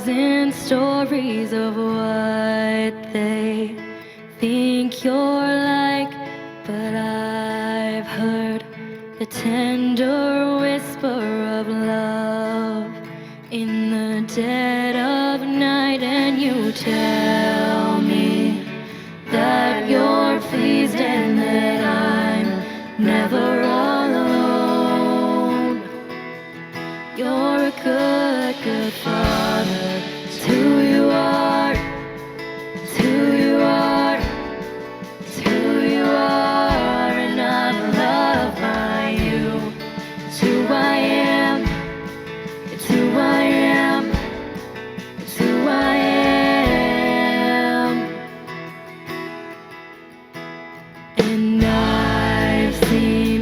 1,000 stories of what they think you're like, but I've heard the tender whisper of love in the dead of night, and you tell me that you're pleased and that I'm never alone. You're a good, good father. It's who you are. It's who you are. It's who you are, and I'm loved by you. It's who I am. It's who I am. It's who I am. And I've seen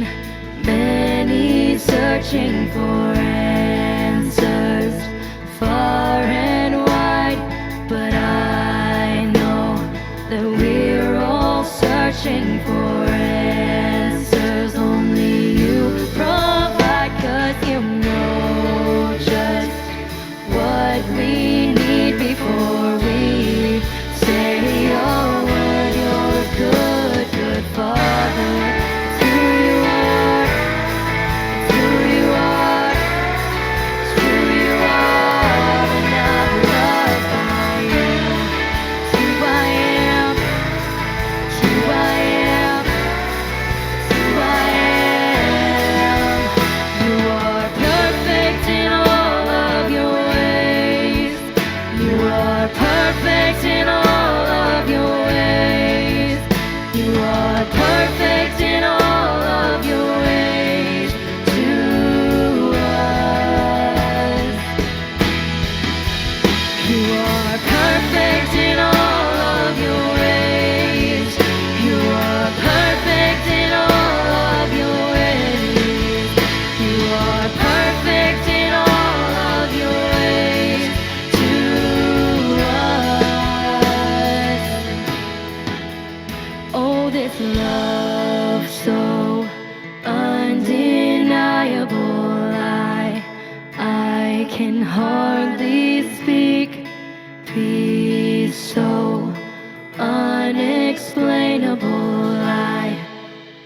many searching for answers far and wide, but I know that we're all searching for answers only you provide, 'cause you know just what we need before we say a word. You're a good, good father. It's who you are. It's who you are. It's who you are, and I'm loved by you. It's who I am. It's who I am. It's who I am. You are perfect in all of your ways. You are perfect in all of your ways. You are perfect in all of your ways to us. You are perfect in all of your ways. You are perfect in all of your ways. You are perfect in all of your ways to us. Oh, this love so undeniable, I can hardly speak. Peace so unexplainable,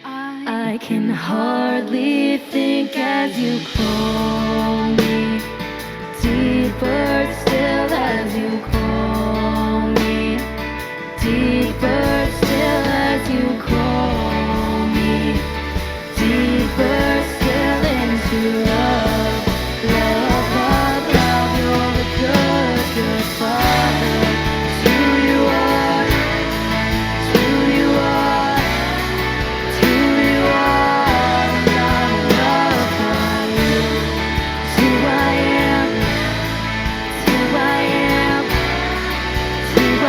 I can hardly think as you call me. Deeper still as you call me. Deeper still as you call me. Deeper still into love. Love, love, love. You're a good, good father. It's who you are. It's who you are. It's who you are, and I'm loved by you. It's who I am. It's who I am. It's who I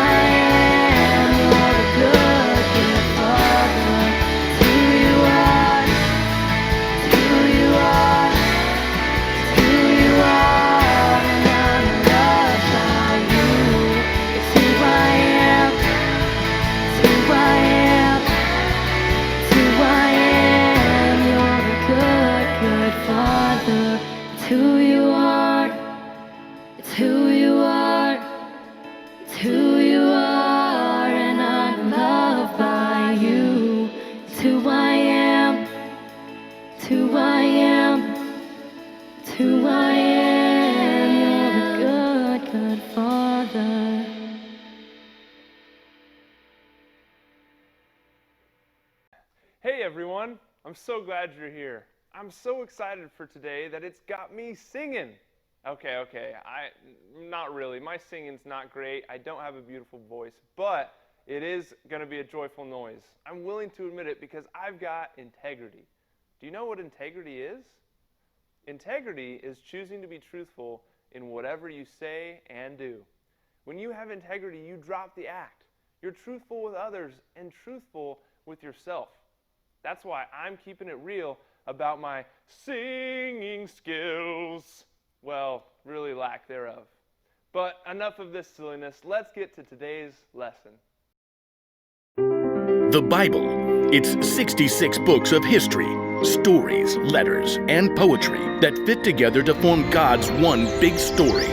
am. You're a good, good father. It's who you are. It's who you are. It's who you are, and I'm loved by you. It's who I am. It's who I am. It's who I am. You're a good, good father. It's who you are. It's who you are. It's who you are, and I'm loved by you. It's who I am. It's who I am. It's who I am. You're a good, good father. Hey everyone, I'm so glad you're here. I'm so excited for today that it's got me singing. Okay, not really. My singing's not great. I don't have a beautiful voice, but it is going to be a joyful noise. I'm willing to admit it because I've got integrity. Do you know what integrity is? Integrity is choosing to be truthful in whatever you say and do. When you have integrity, you drop the act. You're truthful with others and truthful with yourself. That's why I'm keeping it real about my singing skills. Well, really lack thereof. But enough of this silliness. Let's get to today's lesson. The Bible. It's 66 books of history, stories, letters, and poetry that fit together to form God's one big story.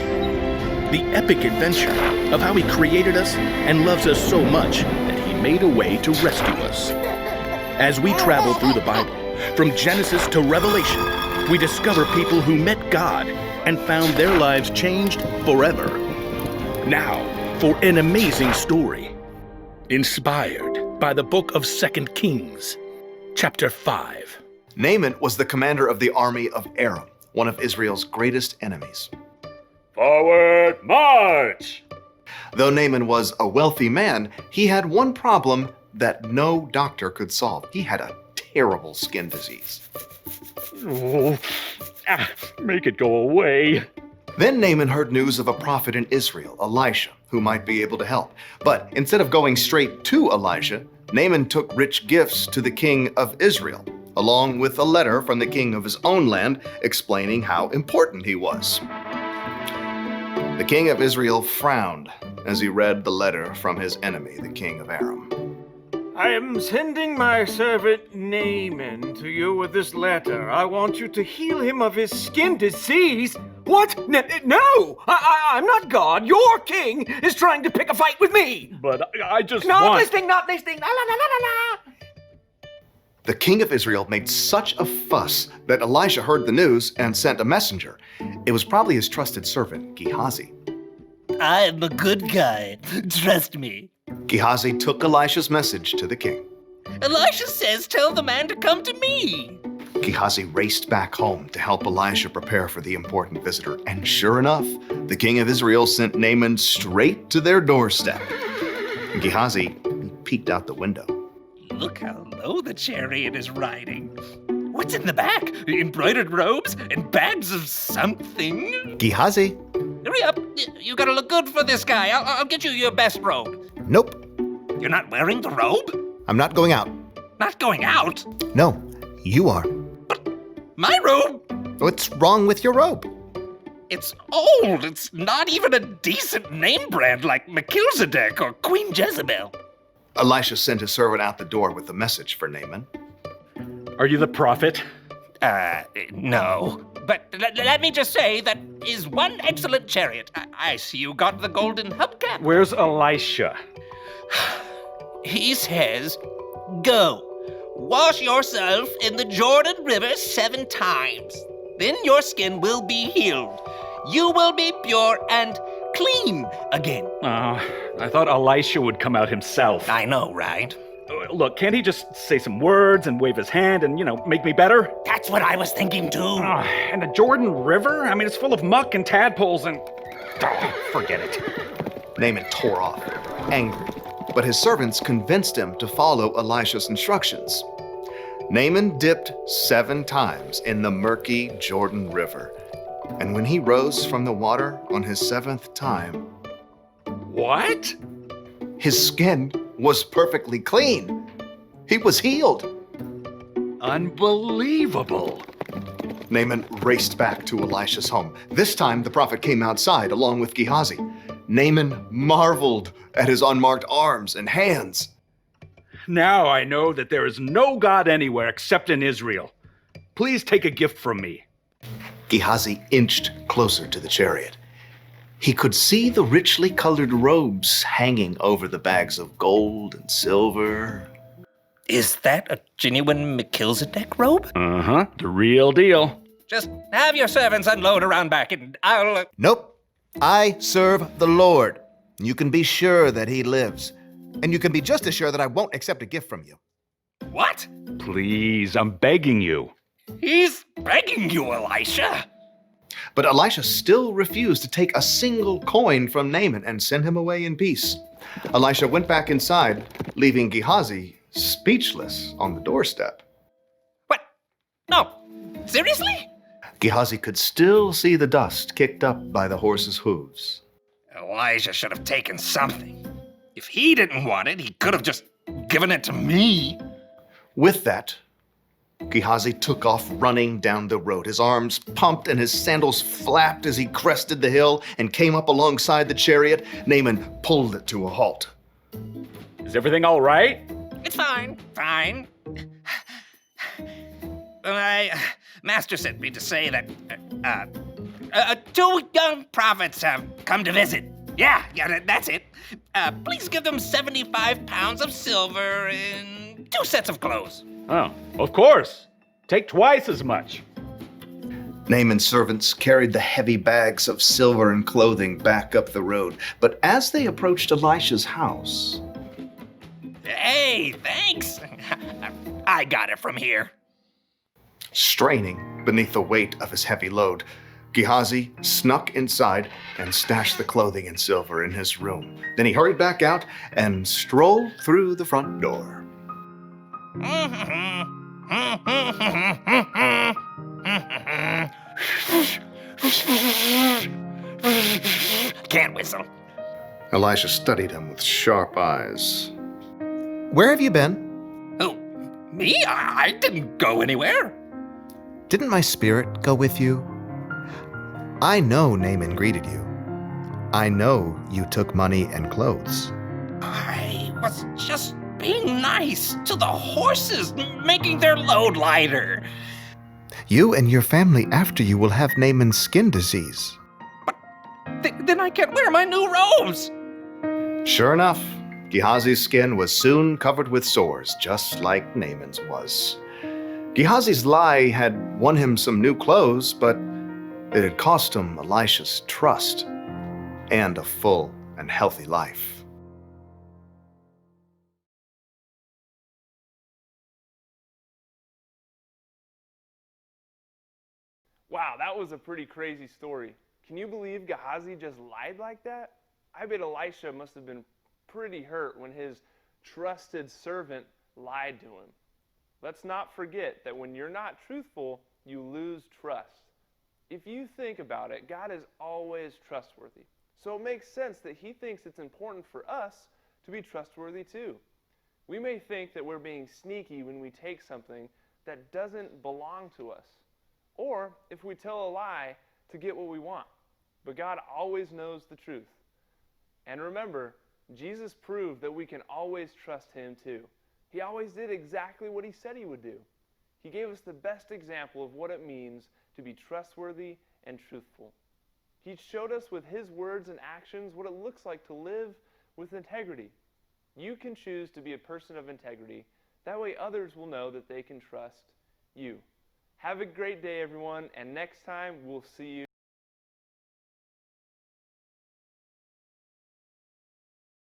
the epic adventure of how he created us and loves us so much that he made a way to rescue us. As we travel through the Bible, from Genesis to Revelation, we discover people who met God and found their lives changed forever. Now, for an amazing story, inspired by the book of 2 Kings, chapter 5. Naaman was the commander of the army of Aram, one of Israel's greatest enemies. Forward march! Though Naaman was a wealthy man, he had one problem that no doctor could solve. He had a terrible skin disease. Oh, make it go away. Then Naaman heard news of a prophet in Israel, Elisha, who might be able to help. But instead of going straight to Elisha, Naaman took rich gifts to the king of Israel, along with a letter from the king of his own land explaining how important he was. The king of Israel frowned as he read the letter from his enemy, the king of Aram. I am sending my servant Naaman to you with this letter. I want you to heal him of his skin disease. What? No! I'm not God. Your king is trying to pick a fight with me. But I just Not want... listening. La, la, la, la, la. The king of Israel made such a fuss that Elisha heard the news and sent a messenger. It was probably his trusted servant, Gehazi. I'm a good guy. Trust me. Gehazi took Elisha's message to the king. Elisha says tell the man to come to me. Gehazi raced back home to help Elisha prepare for the important visitor. And sure enough, the king of Israel sent Naaman straight to their doorstep. Gehazi peeked out the window. Look how low the chariot is riding. What's in the back? Embroidered robes and bags of something? Gehazi? Hurry up. You gotta look good for this guy. I'll get you your best robe. Nope, You're not wearing the robe? I'm not going out. Not going out? No, you are. My robe? What's wrong with your robe? It's old. It's not even a decent name brand like Melchizedek or Queen Jezebel. Elisha sent his servant out the door with a message for Naaman. Are you the prophet? No. But let me just say that is one excellent chariot. I see you got the golden hubcap. Where's Elisha? He says, go, wash yourself in the Jordan River 7 times. Then your skin will be healed. You will be pure and clean again. I thought Elisha would come out himself. I know, right? Look, can't he just say some words and wave his hand and, make me better? That's what I was thinking too. And the Jordan River? I mean, it's full of muck and tadpoles and... forget it. Naaman tore off, angry, but his servants convinced him to follow Elisha's instructions. Naaman dipped 7 times in the murky Jordan River, and when he rose from the water on his 7th time, What? his skin was perfectly clean. He was healed. Unbelievable. Naaman raced back to Elisha's home. This time, the prophet came outside along with Gehazi. Naaman marveled at his unmarked arms and hands. Now I know that there is no God anywhere except in Israel. Please take a gift from me. Gehazi inched closer to the chariot. He could see the richly colored robes hanging over the bags of gold and silver. Is that a genuine Melchizedek robe? Uh-huh, the real deal. Just have your servants unload around back and I'll... Nope. I serve the Lord. You can be sure that he lives. And you can be just as sure that I won't accept a gift from you. What? Please, I'm begging you. He's begging you, Elisha. But Elisha still refused to take a single coin from Naaman and send him away in peace. Elisha went back inside, leaving Gehazi speechless on the doorstep. What? No. Seriously? Gehazi could still see the dust kicked up by the horse's hooves. Elijah should have taken something. If he didn't want it, he could have just given it to me. With that, Gehazi took off running down the road. His arms pumped and his sandals flapped as he crested the hill and came up alongside the chariot. Naaman pulled it to a halt. Is everything all right? It's fine. Fine. My master sent me to say that Two young prophets have come to visit. Yeah, that's it. Please give them 75 pounds of silver and 2 sets of clothes. Oh, of course. Take twice as much. Naaman's servants carried the heavy bags of silver and clothing back up the road. But as they approached Elisha's house, Hey, thanks. I got it from here. straining beneath the weight of his heavy load, Gehazi snuck inside and stashed the clothing and silver in his room. Then he hurried back out and strolled through the front door. Can't whistle. Elisha studied him with sharp eyes. "Where have you been? Who? Me? I didn't go anywhere. Didn't my spirit go with you? I know Naaman greeted you. I know you took money and clothes. I was just being nice to the horses, making their load lighter. You and your family after you will have Naaman's skin disease. Then I can't wear my new robes. Sure enough, Gehazi's skin was soon covered with sores, just like Naaman's was. Gehazi's lie had won him some new clothes, but it had cost him Elisha's trust and a full and healthy life. Wow, that was a pretty crazy story. Can you believe Gehazi just lied like that? I bet Elisha must have been pretty hurt when his trusted servant lied to him. Let's not forget that when you're not truthful, you lose trust. If you think about it, God is always trustworthy. So it makes sense that he thinks it's important for us to be trustworthy too. We may think that we're being sneaky when we take something that doesn't belong to us, or if we tell a lie to get what we want. But God always knows the truth. And remember, Jesus proved that we can always trust him too. He always did exactly what he said he would do. He gave us the best example of what it means to be trustworthy and truthful. He showed us with his words and actions what it looks like to live with integrity. You can choose to be a person of integrity. That way others will know that they can trust you. Have a great day, everyone, and next time we'll see you.